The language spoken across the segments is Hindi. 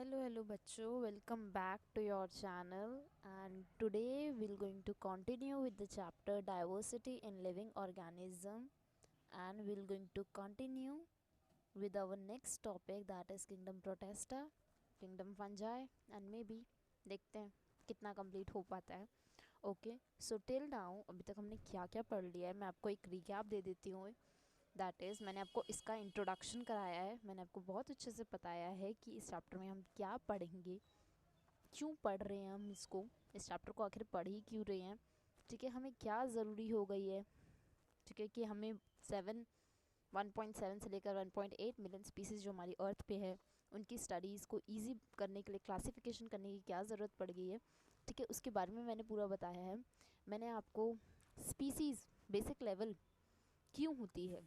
Hello बच्चों, welcome back to your channel and today we're going to continue with the chapter diversity in living organism and we're going to continue with our next topic that is kingdom protesta, kingdom fungi and maybe देखते हैं कितना कंप्लीट हो पाता है। ओके सो टिल नाउ अभी तक हमने क्या क्या पढ़ लिया है मैं आपको एक रिकैप दे देती हूँ। दैट इज़ मैंने आपको इसका इंट्रोडक्शन कराया है, मैंने आपको बहुत अच्छे से बताया है कि इस चैप्टर में हम क्या पढ़ेंगे, क्यों पढ़ रहे हैं हम इसको, इस चैप्टर को आखिर पढ़ ही क्यों रहे हैं, ठीक है, हमें क्या ज़रूरी हो गई है, ठीक है, कि हमें 1.7 से लेकर 1.8 मिलियन स्पीसीज़ जो हमारी अर्थ पे है उनकी स्टडीज़ को ईजी करने के लिए क्लासिफिकेशन करने की क्या ज़रूरत पड़ गई है, ठीक है, उसके बारे में मैंने पूरा बताया है। मैंने आपको स्पीसीज़ बेसिक लेवल क्यों होती है,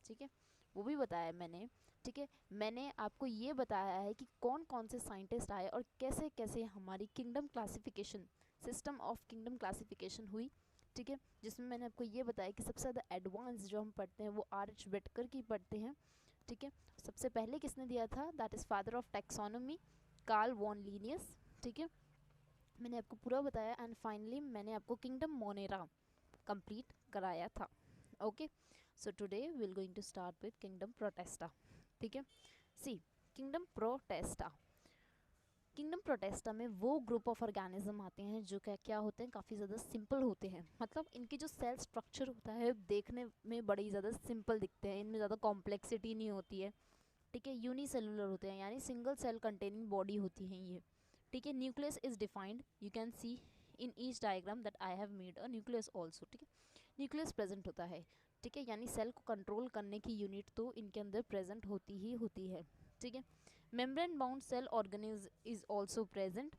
ठीक है, वो भी बताया मैंने, ठीक है। मैंने आपको ये बताया है कि कौन कौन से साइंटिस्ट आए और कैसे कैसे हमारी kingdom classification, system of kingdom classification हुई, ठीक है, जिसमें मैंने आपको ये बताया कि सबसे ज़्यादा एडवांस जो हम पढ़ते हैं वो R.H. बेटकर की पढ़ते हैं, ठीक है। सबसे पहले किसने दिया था, that is father of taxonomy, Carl von Linnaeus, ठीक है, मैंने आपको पूरा बताया। एंड फाइनली मैंने आपको किंगडम मोनेरा कंप्लीट कराया था। Okay so today will going to start with kingdom Protista, ठीक है। See kingdom Protista, kingdom Protista में वो ग्रुप ऑफ ऑर्गेनिज्म आते हैं जो क्या क्या होते हैं, काफ़ी ज़्यादा सिंपल होते हैं, मतलब इनकी जो सेल स्ट्रक्चर होता है देखने में बड़ी ज़्यादा सिंपल दिखते हैं, इनमें ज़्यादा कॉम्प्लेक्सिटी नहीं होती है, ठीक है। यूनिसेलुलर होते हैं यानी सिंगल सेल कंटेनिंग बॉडी होती हैं ये, ठीक है। Nucleus is defined, you can see in each diagram that I have made a nucleus also, ठीक है, न्यूक्लियस प्रेजेंट होता है, ठीक है, यानी सेल को कंट्रोल करने की यूनिट तो इनके अंदर प्रेजेंट होती ही होती है, ठीक है। Membrane bound cell organelles is also present,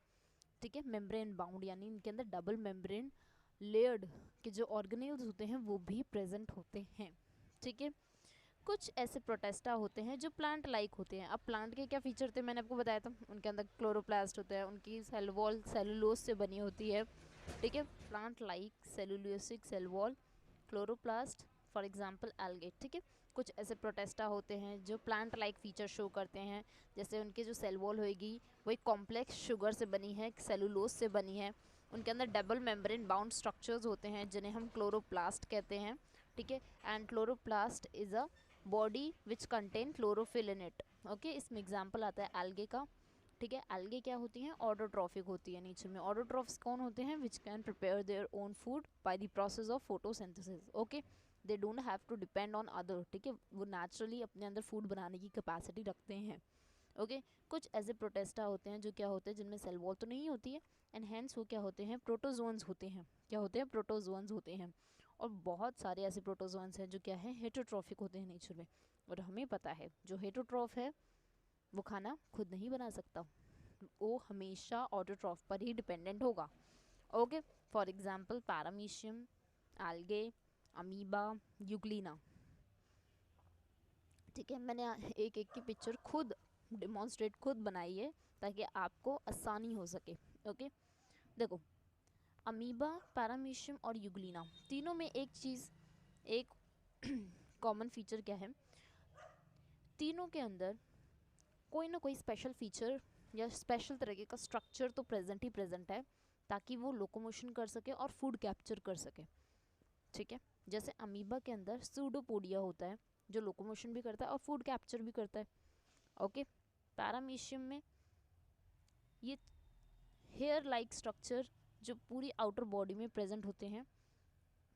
ठीक है, मेम्ब्रेन बाउंड यानी इनके अंदर डबल मेम्ब्रेन लेयर्ड के जो ऑर्गेनेल्स होते हैं वो भी प्रेजेंट होते हैं, ठीक है। कुछ ऐसे प्रोटेस्टा होते हैं जो प्लांट लाइक होते हैं। अब प्लांट के क्या फीचर थे मैंने आपको बताया था, उनके अंदर क्लोरोप्लास्ट होता है, उनकी सेल वॉल सेलुलोज से बनी होती है, ठीक है, plant like cellulosic cell wall chloroplast for example algae, ठीक है। कुछ ऐसे प्रोटेस्टा होते हैं जो प्लांट लाइक फीचर शो करते हैं, जैसे उनके जो सेल वॉल होएगी वो एक कॉम्प्लेक्स शुगर से बनी है, सेलुलोज से बनी है, उनके अंदर डबल मेम्ब्रेन बाउंड स्ट्रक्चर्स होते हैं जिन्हें हम क्लोरोप्लास्ट कहते हैं, ठीक है। And chloroplast is a body which contain chlorophyll in it, okay. इसमें एग्जाम्पल आता है एल्गे का, ठीक है। एल्गे क्या होती हैं, ऑटोट्रॉफिक होती है नेचर में। ऑटोट्रॉफ्स कौन होते हैं, which can prepare their own food by the process of photosynthesis, okay, they don't have to depend on other, ठीक है, वो नेचुरली अपने अंदर फूड बनाने की कैपेसिटी रखते हैं, ओके। कुछ ऐसे प्रोटेस्टा होते हैं जो क्या होते हैं जिनमें सेल वॉल तो नहीं होती है, एंड हैंस वो क्या होते हैं, प्रोटोजोन्स होते हैं, क्या होते हैं, प्रोटोजोन्स होते हैं। और बहुत सारे ऐसे प्रोटोजोन्स हैं जो क्या है, हेटरोट्रॉफिक होते हैं नेचर में, और हमें पता है जो हेटरोट्रॉफ है वो खाना खुद नहीं बना सकता, वो हमेशा ऑटोट्रॉफ पर ही डिपेंडेंट होगा, okay. For example paramecium, algae, amoeba, Euglena, ठीक है। मैंने एक एक की पिक्चर खुद डिमॉन्स्ट्रेट खुद बनाई है ताकि आपको आसानी हो सके, ओके। देखो अमीबा, पैरामीशियम और यूग्लिना तीनों में एक चीज़, एक कॉमन फीचर क्या है, तीनों के अंदर कोई ना कोई स्पेशल फीचर या स्पेशल तरीके का स्ट्रक्चर तो प्रेजेंट ही प्रेजेंट है ताकि वो लोकोमोशन कर सके और फूड कैप्चर कर सके, ठीक है। जैसे अमीबा के अंदर सूडोपोडिया होता है जो लोकोमोशन भी करता है और फूड कैप्चर भी करता है, ओके। पैरामीशियम में ये हेयर लाइक स्ट्रक्चर जो पूरी आउटर बॉडी में प्रेजेंट होते हैं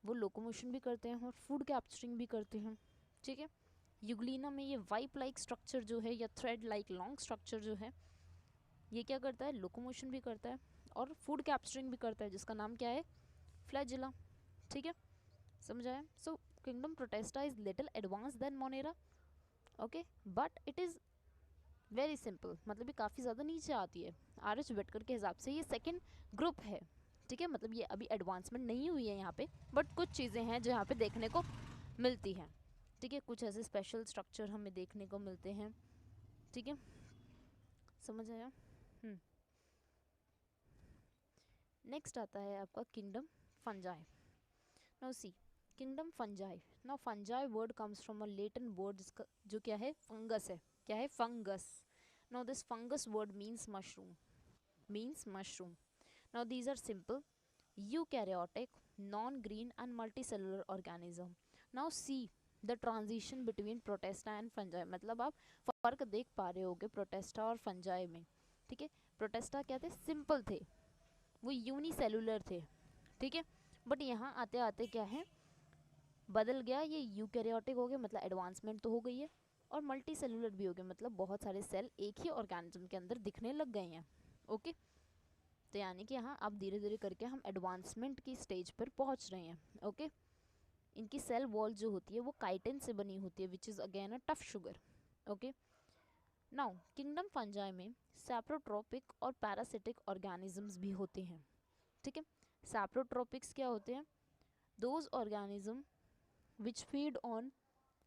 वो लोकोमोशन भी करते हैं और फूड कैप्चरिंग भी करते हैं, ठीक है। यूग्लिना में ये वाइप लाइक स्ट्रक्चर जो है या थ्रेड लाइक लॉन्ग स्ट्रक्चर जो है ये क्या करता है, लोकोमोशन भी करता है और फूड कैप्चरिंग भी करता है, जिसका नाम क्या है, फ्लैजिला, ठीक है, समझ आया। So kingdom Protista is little advance than Monera, okay, but it is very simple, मतलब ये काफ़ी ज़्यादा नीचे आती है। R.H. बेटकर के हिसाब से ये सेकेंड ग्रुप है, ठीक है, मतलब ये अभी एडवांसमेंट नहीं हुई है यहाँ पे, बट कुछ चीज़ें हैं जो यहाँ पे देखने को मिलती हैं, ठीक है, कुछ ऐसे स्पेशल स्ट्रक्चर हमें देखने को मिलते हैं, ठीक है, समझ आया। नेक्स्ट आता है आपका kingdom fungi. Now see kingdom fungi, now fungi word comes from a Latin word जिसका जो क्या है, फंगस है, क्या है, fungus, Now this fungus word means mushroom. Means mushroom. Now these are simple, eukaryotic, non-green and multicellular organism. Now see the transition between protista and fungi. मतलब आप फर्क देख पा रहे होगे प्रोटेस्टा और फंजाई में, ठीक है. प्रोटेस्टा क्या थे, सिंपल थे, वो यूनिसेलुलर थे, ठीक है. बट यहाँ आते आते क्या है, बदल गया, ये यूकैरियोटिक हो गया, मतलब एडवांसमेंट तो हो गई है, और मल्टी सेलुलर भी हो गया, मतलब बहुत सारे सेल एक ही ऑर्गेनिज्म के अंदर दिखने लग गए हैं. ओके, तो यानी कि यहाँ अब धीरे धीरे करके हम एडवांसमेंट की स्टेज पर पहुँच रहे हैं. ओके, इनकी सेल वॉल जो होती है वो काइटिन से बनी होती है, विच is again a tough sugar. Okay, now kingdom fungi में सैप्रोट्रोपिक और पैरासिटिक ऑर्गेनिजम्स भी होते हैं, ठीक है. सैप्रोट्रोपिक्स क्या होते हैं, those organism which feed on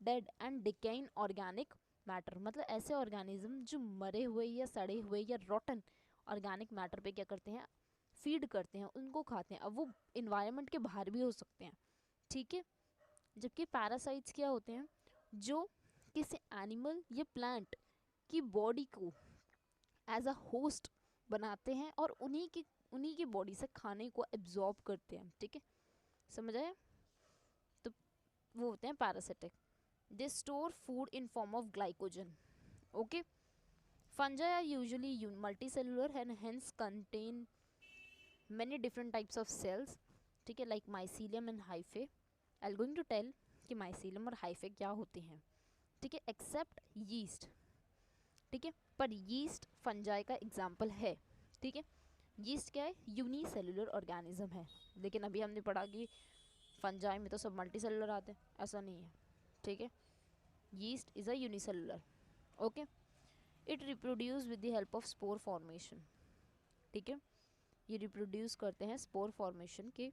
dead and decaying organic matter, मतलब ऐसे ऑर्गेनिज्म जो मरे हुए या सड़े हुए या रॉटन ऑर्गेनिक मैटर पे क्या करते हैं, फीड करते हैं, उनको खाते हैं. अब वो इन्वायरमेंट के बाहर भी हो सकते हैं, ठीक है. जबकि पैरासाइट्स क्या होते हैं, जो किसी एनिमल या प्लांट की बॉडी को एज अ होस्ट बनाते हैं और उन्हीं की बॉडी से खाने को एब्जॉर्ब करते हैं, ठीक है. समझ आया, तो वो होते हैं parasitic. They store food in form of glycogen. Okay, fungi are usually multicellular and hence contain many different types of cells, ठीक है, like mycelium and hyphae. I'll going to tell कि mycelium और hyphae क्या होते हैं, ठीक है, except yeast, ठीक है. पर yeast fungi का एग्जाम्पल है, ठीक है. yeast क्या है, यूनिसेलुलर ऑर्गेनिज्म है, लेकिन अभी हमने पढ़ा कि फंजाई में तो सब मल्टी सेलुलर आते हैं, ऐसा नहीं है, ठीक है. yeast is a unicellular. okay, it reproduce with the help of spore formation, ठीक है. ये रिप्रोड्यूस करते हैं स्पोर फॉर्मेशन की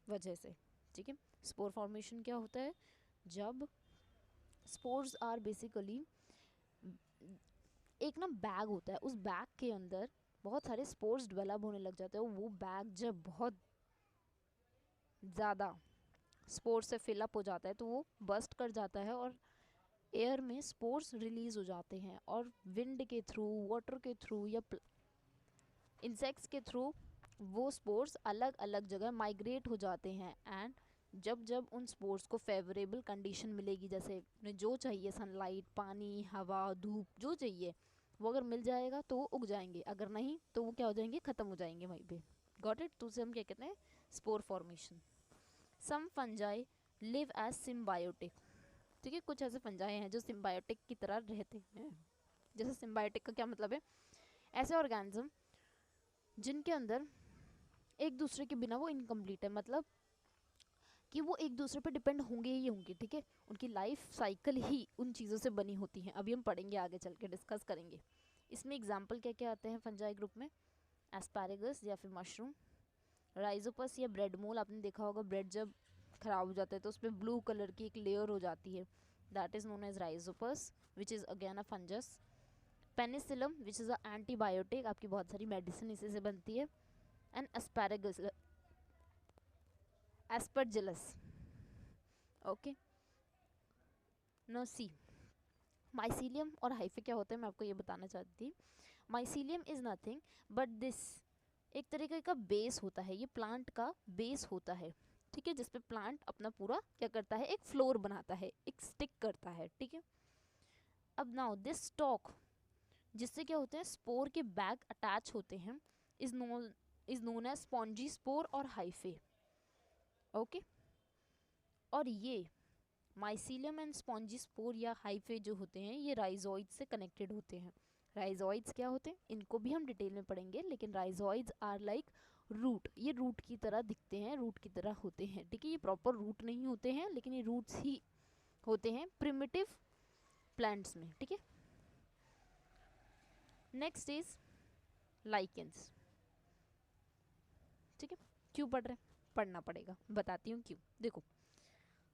वजह से, ठीक है. स्पोर फॉर्मेशन क्या होता है, जब स्पोर्स आर बेसिकली एक ना बैग होता है, उस बैग के अंदर बहुत सारे स्पोर्स डेवलप होने लग जाते हैं. वो बैग जब बहुत ज़्यादा स्पोर्स से फिलअप हो जाता है तो वो बस्ट कर जाता है और एयर में स्पोर्स रिलीज हो जाते हैं, और विंड के थ्रू, वाटर के थ्रू या इंसेक्ट्स के थ्रू वो स्पोर्स अलग अलग जगह माइग्रेट हो जाते हैं. एंड जब जब उन स्पोर्स को फेवरेबल कंडीशन मिलेगी, जैसे उन्हें जो चाहिए, सनलाइट, पानी, हवा, धूप जो चाहिए, वो अगर मिल जाएगा तो वो उग जाएंगे, अगर नहीं तो वो क्या हो जाएंगे, ख़त्म हो जाएंगे वहीं पे. गॉट इट, तो उसे हम क्या कहते हैं, स्पोर फॉर्मेशन. सम फंजाई लिव एज सिम्बायोटिक, ठीक है. कुछ ऐसे फंजाई हैं जो सिम्बायोटिक की तरह रहते हैं. जैसे सिम्बायोटिक का क्या मतलब है, ऐसे ऑर्गेनिज्म जिनके अंदर एक दूसरे के बिना वो इनकम्प्लीट है, मतलब कि वो एक दूसरे पे डिपेंड होंगे ही होंगे, ठीक है. उनकी लाइफ साइकिल ही उन चीज़ों से बनी होती है. अभी हम पढ़ेंगे, आगे चल के डिस्कस करेंगे. इसमें एग्जाम्पल क्या क्या आते हैं फंजाई ग्रुप में, एस्पैरेगस या फिर मशरूम, राइजोपस या ब्रेड मोल. आपने देखा होगा ब्रेड जब खराब हो जाता है तो उस पर ब्लू कलर की एक लेयर हो जाती है, that is known as rhizopus, which is again a fungus. Penicillium which is a antibiotic, आपकी बहुत सारी मेडिसिन इसी से बनती है. And asparagus, aspergillus. Okay, no see mycelium और हाइफे क्या होते हैं, मैं आपको ये बताना चाहती थी. Mycelium is nothing but this, एक तरीके का बेस होता है, ये प्लांट का बेस होता है, ठीक है, जिसपे प्लांट अपना पूरा क्या करता है, एक फ्लोर बनाता है, एक स्टिक करता है, ठीक है. अब नाउ दिस स्टॉक, जिससे क्या होते हैं, स्पोर के बैग अटैच होते हैं, is known as spongy spore और हाइफे. ओके, और ये माइसीलियम एंड स्पॉन्जी स्पोर या हाइफे जो होते हैं, ये राइजोइड्स से कनेक्टेड होते हैं. राइजोइड्स क्या होते हैं, इनको भी हम डिटेल में पढ़ेंगे, लेकिन राइजोइड्स आर लाइक रूट, ये रूट की तरह दिखते हैं, रूट की तरह होते हैं, ठीक है. ये प्रॉपर रूट नहीं होते हैं, लेकिन ये रूट्स ही होते हैं प्रिमिटिव प्लांट्स में, ठीक है. नेक्स्ट इज लाइकेंस, ठीक है. क्यों पढ़ रहे हैं, पढ़ना पड़ेगा, बताती हूँ क्यों. देखो,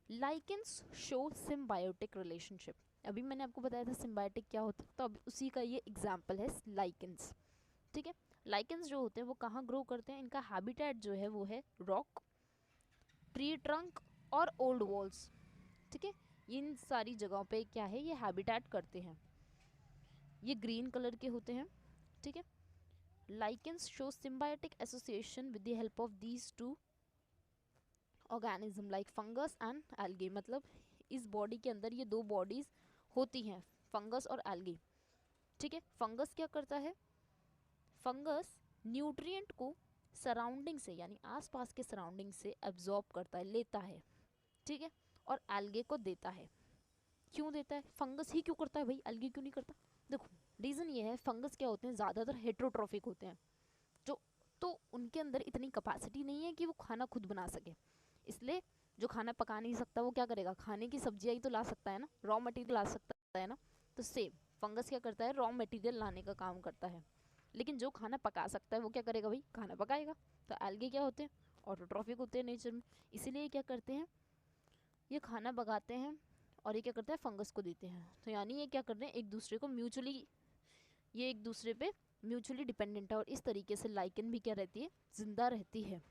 लाइकेंस शो सिम्बायोटिक रिलेशनशिप. अभी मैंने आपको बताया था सिम्बायोटिक क्या होता है, तो अब उसी का ये एग्जाम्पल है लाइकेंस, ठीक है. लाइकेंस जो होते हैं वो कहाँ ग्रो करते हैं, इनका हैबिटेट जो है वो है रॉक, ट्री ट्रंक और ओल्ड वॉल्स, ठीक है. इन सारी जगहों पे क्या है, ये हैबिटेट करते हैं. ये ग्रीन कलर के होते हैं, ठीक है। Lichens show symbiotic association with the help of these two organism like fungus and algae, मतलब इस बॉडी के अंदर ये दो बॉडीज होती हैं, फंगस और एल्गी, ठीक है। फंगस क्या करता है, फंगस न्यूट्रिएंट को सराउंडिंग से यानी आसपास के सराउंडिंग से एब्जॉर्ब करता है, लेता है, ठीक है, और एल्गे को देता है। क्यों देता है, फंगस ही क्यों करता है भाई, एल्गी क्यों नहीं करता? देखो रीजन ये है, फंगस क्या होते हैं, ज्यादातर हेट्रोट्रॉफिक होते हैं, जो तो उनके अंदर इतनी कैपेसिटी नहीं है कि वो खाना खुद बना सके, इसलिए जो खाना पका नहीं सकता वो क्या करेगा, खाने की सब्जियां ही तो ला सकता है ना, रॉ मटेरियल ला सकता है ना। तो सेम फंगस क्या करता है, रॉ मटेरियल लाने का काम करता है, लेकिन जो खाना पका सकता है वो क्या करेगा भाई, खाना पकाएगा। तो एल्गे क्या होते हैं, ऑटोट्रॉफिक होते हैं नेचर में, इसीलिए क्या करते हैं, ये खाना पकाते हैं और ये क्या करते हैं, फंगस को देते हैं। तो यानी ये क्या कर रहे हैं, एक दूसरे को म्यूचुअली, ये एक दूसरे पे म्यूचुअली डिपेंडेंट है, और इस तरीके से लाइकन भी क्या रहती है, जिंदा रहती है,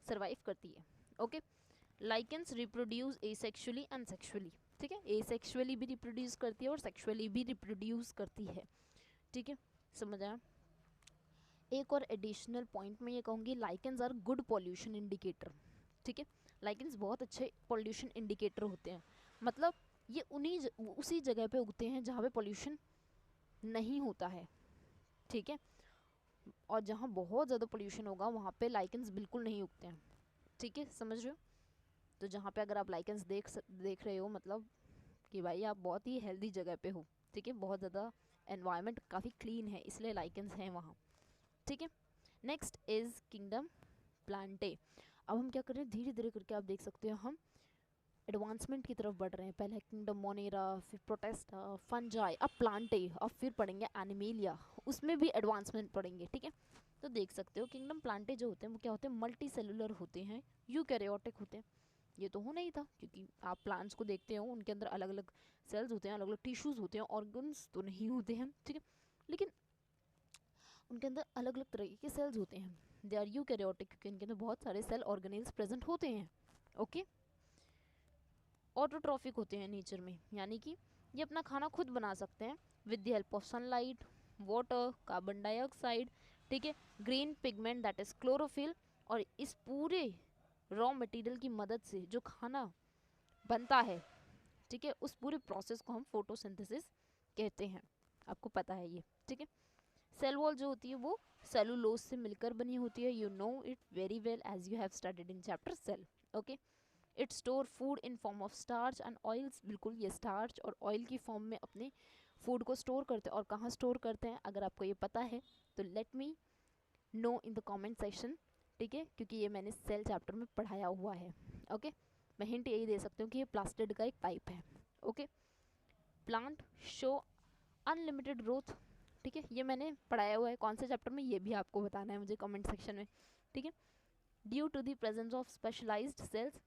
सर्वाइव करती है। Okay, lichens reproduce asexually and sexually, ठीक है, एसेक्सुअली भी रिप्रोड्यूस करती है और सेक्सुअली भी रिप्रोड्यूस करती है, ठीक है, समझ आया। एक और एडिशनल पॉइंट में ये कहूँगी, lichens are good pollution indicator, ठीक है। लाइकेंस बहुत अच्छे पॉल्यूशन इंडिकेटर होते हैं, मतलब ये उसी जगह पे उगते हैं जहाँ पे पॉल्यूशन नहीं होता है, ठीक है, और जहाँ बहुत ज़्यादा पोल्यूशन होगा वहाँ पे लाइकेंस बिल्कुल नहीं उगते हैं, ठीक है, समझ रहे हो। तो जहाँ पे अगर आप लाइकेंस देख रहे हो, मतलब कि भाई आप बहुत ही हेल्दी जगह पे हो, ठीक है, बहुत ज़्यादा एनवायरनमेंट काफ़ी क्लीन है, इसलिए लाइकेंस हैं वहाँ, ठीक है। Next is kingdom Plantae. अब हम क्या कर रहे हैं, धीरे धीरे करके आप देख सकते हो हम एडवांसमेंट की तरफ बढ़ रहे हैं। पहले किंगडम मोनेरा, फिर प्रोटेस्टा, फंजाई, अब प्लांटे, अब फिर पढ़ेंगे एनिमेलिया, उसमें भी एडवांसमेंट पढ़ेंगे, ठीक है। तो देख सकते हो किंगडम प्लांटे जो होते हैं वो क्या होते हैं, मल्टी सेलुलर होते हैं, यूकैरियोटिक होते हैं। ये तो होना ही था, क्योंकि आप प्लांट्स को देखते हो उनके अंदर अलग अलग सेल्स होते हैं, अलग अलग टिश्यूज होते हैं, ऑर्गन्स तो नहीं होते हैं, ठीक है, लेकिन उनके अंदर अलग अलग तरह के सेल्स होते हैं। दे आर यूकैरियोटिक क्योंकि इनके अंदर बहुत सारे सेल ऑर्गेनेल्स प्रेजेंट होते हैं। ओके, ऑटोट्रॉफिक होते हैं नेचर में, यानी कि ये अपना खाना खुद बना सकते हैं with the help of sunlight, water, carbon dioxide, ठीक है, green pigment that is chlorophyll, और इस पूरे रॉ मटेरियल की मदद से जो खाना बनता है, ठीक है, उस पूरे प्रोसेस को हम फोटोसिंथेसिस कहते हैं, आपको पता है ये, ठीक है। सेल वॉल जो होती है वो सेलुलोज से मिलकर बनी होती है, you know it very well as you have studied in chapter cell. Okay, it store food in form of starch and oils, बिल्कुल ये स्टार्च और ऑयल की फॉर्म में अपने फूड को स्टोर करते हैं, और कहाँ स्टोर करते हैं अगर आपको ये पता है तो let me know in the comment section, ठीक है, क्योंकि ये मैंने सेल चैप्टर में पढ़ाया हुआ है। ओके, मैं हिंट यही दे सकती हूँ कि ये प्लास्टिड का एक टाइप है। Okay, plant show unlimited growth, ठीक है, ये मैंने पढ़ाया हुआ है, कौन से चैप्टर में ये भी आपको बताना है मुझे कमेंट सेक्शन में, ठीक है। Due to the presence of specialised cells,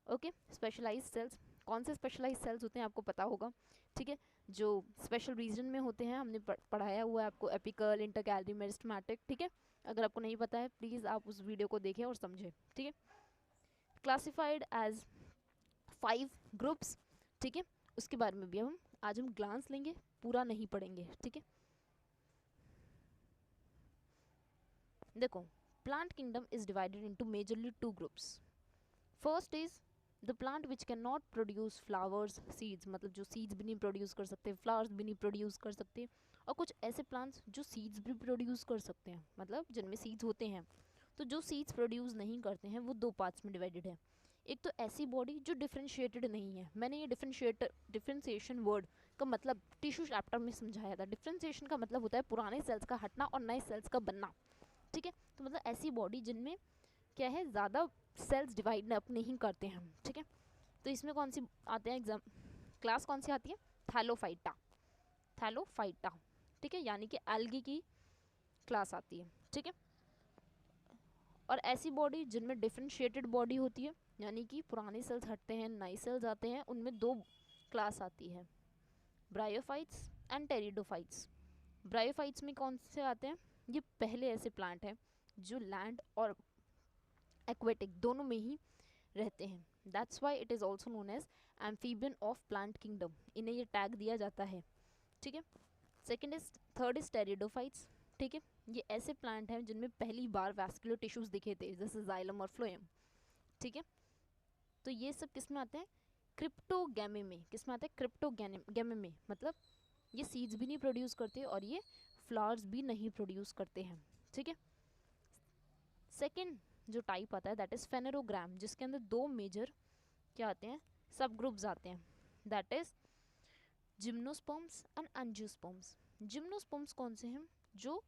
okay, specialised cells, कौन से स्पेशलाइज्ड सेल्स होते हैं आपको पता होगा, ठीक है, जो स्पेशल रीजन में होते हैं, हमने पढ़ाया हुआ है आपको, एपिकल, इंटरकैलरी, मेरिस्टेमेटिक, ठीक है। अगर आपको नहीं पता है प्लीज़ आप उस वीडियो को देखें और समझें, ठीक है। क्लासिफाइड एज 5 ग्रुप्स, ठीक है, उसके बारे में भी हम आज हम ग्लांस लेंगे, पूरा नहीं पढ़ेंगे, ठीक है। देखो, plant kingdom is divided into majorly 2 groups. First is the plant which can not produce flowers seeds, मतलब जो सीड्स भी नहीं प्रोड्यूस कर सकते, फ्लावर्स भी नहीं प्रोड्यूस कर सकते, और कुछ ऐसे प्लांट्स जो सीड्स भी प्रोड्यूस कर सकते हैं, मतलब जिनमें सीड्स होते हैं। तो जो सीड्स प्रोड्यूस नहीं करते हैं वो 2 पार्ट्स में डिवाइडेड है। एक तो ऐसी बॉडी जो डिफ्रेंशिएटेड नहीं है, मैंने ये डिफ्रेंशिएशन वर्ड का मतलब टिश्यू चैप्टर में समझाया था। डिफ्रेंशिएशन का मतलब होता है पुराने सेल्स का हटना और नए सेल्स का बनना, ठीक है। तो मतलब ऐसी बॉडी जिनमें क्या है, ज़्यादा सेल्स डिवाइड अप नहीं करते हैं, ठीक है। तो इसमें कौन सी आते हैं एग्जाम, क्लास कौन सी आती है, थैलोफाइटा, थैलोफाइटा, ठीक है, यानी कि एल्गी की क्लास आती है, ठीक है। और ऐसी बॉडी जिनमें डिफरेंशिएटेड बॉडी होती है, यानी कि पुराने सेल्स हटते हैं नए सेल्स आते हैं, उनमें 2 क्लास आती है, ब्रायोफाइट्स एंड टेरिडोफाइट्स। ब्रायोफाइट्स में कौन से आते हैं, ये पहले ऐसे प्लांट हैं जो लैंड और एक्वेटिक दोनों में ही रहते हैं, that's why it is also known as amphibian of plant kingdom, इन्हें ये टैग दिया जाता है, ठीक है। Second is third is pteridophytes, ठीक है। ये ऐसे प्लांट हैं जिनमें पहली बार वैस्कुलर टिश्यूज दिखे थे, जैसे जाइलम और फ्लोएम, ठीक है। तो ये सब किस में आते हैं, क्रिप्टोगैमे में। किस में आते हैं, क्रिप्टोगैमे में, मतलब ये सीड्स भी नहीं प्रोड्यूस करते और ये फ्लावर्स भी नहीं प्रोड्यूस करते हैं, ठीक है। सेकेंड जो टाइप आता है दैट इज फेनेरोग्राम, जिसके अंदर दो मेजर क्या आते हैं, सब ग्रुप्स आते हैं, that is gymnosperms and angiosperms. Gymnosperms कौन से हैं, जो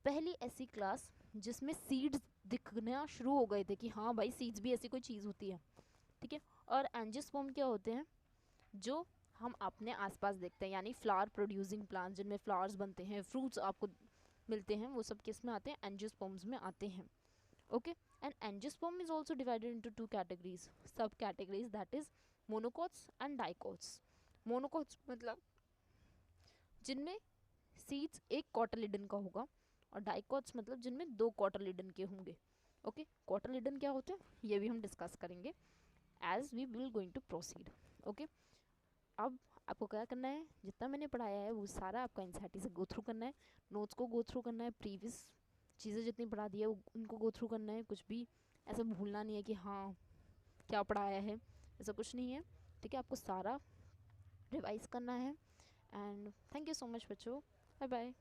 पहली ऐसी क्लास जिसमें सीड्स दिखना शुरू हो गए थे कि हाँ भाई सीड्स भी ऐसी कोई चीज़ होती है, ठीक है। और एंजियोस्पर्म क्या होते हैं, जो हम अपने आसपास देखते हैं, यानी फ्लावर प्रोड्यूसिंग प्लांट्स जिनमें फ्लावर्स बनते हैं, फ्रूट्स आपको मिलते हैं, वो सब किस में आते हैं, एंजियोस्पर्म्स में आते हैं, okay. And angiosperm is also divided into two categories, sub categories, that is monocots and dicots. Monocots मतलब जिनमें सीड्स एक कॉटलिडन का होगा, और डाइकोट्स मतलब जिनमें दो कॉटलिडन के होंगे, ओके। कॉटलिडन क्या होते हैं ये भी हम डिस्कस करेंगे as we will going to proceed, okay. अब आपको क्या करना है, जितना मैंने पढ़ाया है वो सारा आपका एनसीईआरटी से गो थ्रू करना है, नोट्स को गो थ्रू करना है, प्रीवियस चीज़ें जितनी पढ़ा दी है उनको गो थ्रू करना है, कुछ भी ऐसा भूलना नहीं है कि हाँ क्या पढ़ाया है, ऐसा कुछ नहीं है, ठीक है। आपको सारा रिवाइज करना है। And thank you so much बच्चों, बाय बाय।